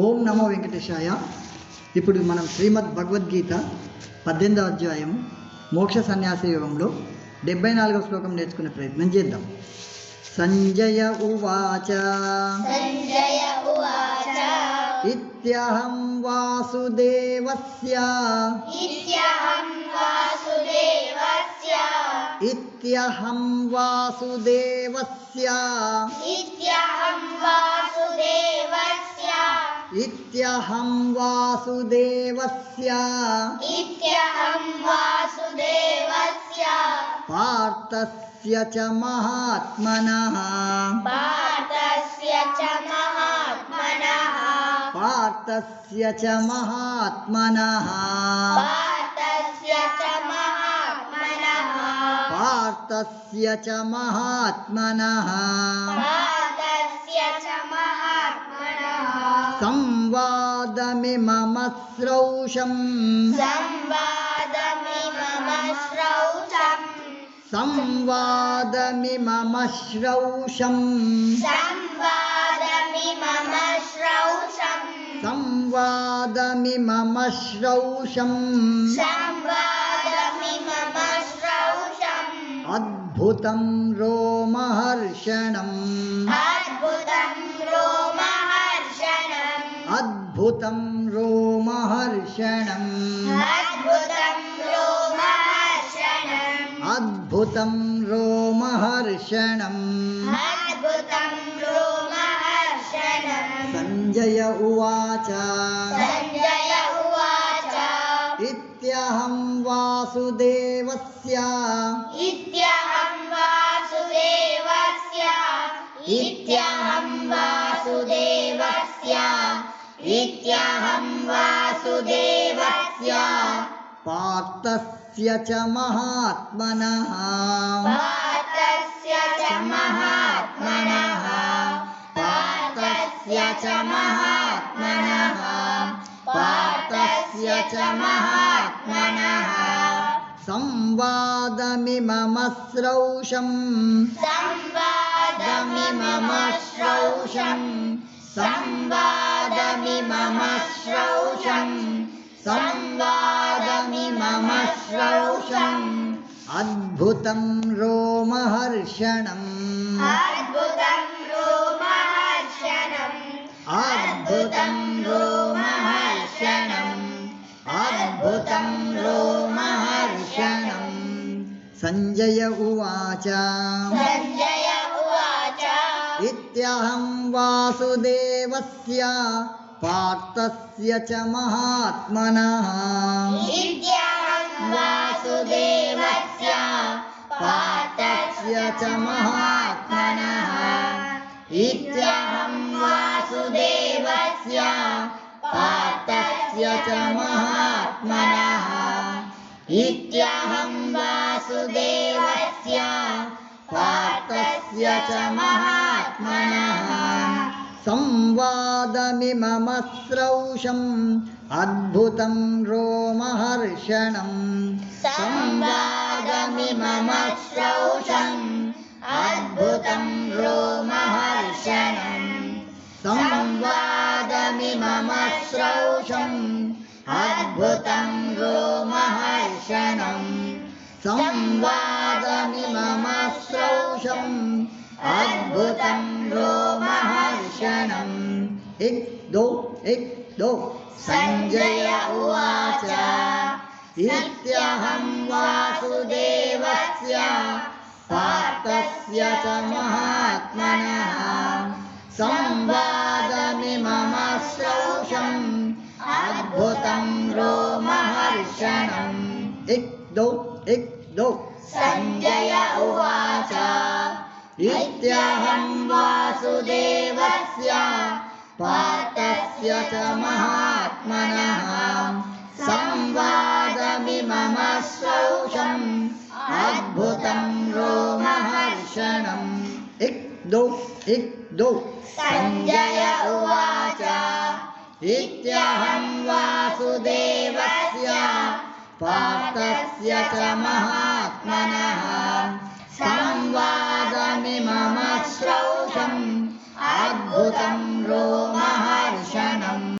ఓం నమో వెంకటేశాయ. ఇప్పుడు మనం శ్రీమద్ భగవద్గీత 18వ అధ్యాయం మోక్ష సన్యాస యోగంలో 74వ శ్లోకం నేర్చుకునే ప్రయత్నం చేద్దాం. సంజయ ఉవాచ ఇత్యహం వాసుదేవస్య ఇత్యహం వాసుదేవస్య ఇత్యహం వాసుదేవస్య పార్థస్య చ మహాత్మనః పార్థస్య చ మహాత్మనః పార్థస్య చ మహాత్మనః సంవాదమిమమ శ్రౌషం సంవాదమిమమ శ్రౌషం సంవాదమిమమ శ్రౌషం అద్భుతం రోమహర్షణం అద్భుతం రోమహర్షణం అద్భుతం రోమహర్షణం సంజయ ఉవాచ ఇత్యహం వాసుదేవస్య పార్థస్య చ మహాత్మనః పార్థస్య చ మహాత్మనః సంవాదమిమమ శ్రౌషం అద్భుతం రోమహర్షణం సంజయ ఉవాచ ఇత్యహం వాసుదేవస్య పార్థస్య చ మహాత్మనః ఇత్యహం వాసుదేవస్య పార్థస్య చ మహాత్మనః సంవాదమిమమ శ్రౌషం అద్భుతం రోమహర్షణం సంజయ ఉవాచ ఇత్యహం వాసుదేవస్య పార్థస్య చ మహాత్మనః సంవాదమిమమ శ్రౌషం అద్భుతం రోమహర్షణం సంజయ ఉవాచ ఇత్యహం వాసుదేవస్య పార్థస్య చ మహాత్మనః సంవాదమిమమ శ్రౌషం అద్భుతం రోమహర్షణం సంజయ ఉవాచ ఇత్యహం వాసుదేవస్య పార్థస్య చ మహాత్మనః సంవాదమిమమ శ్రౌషం అద్భుతం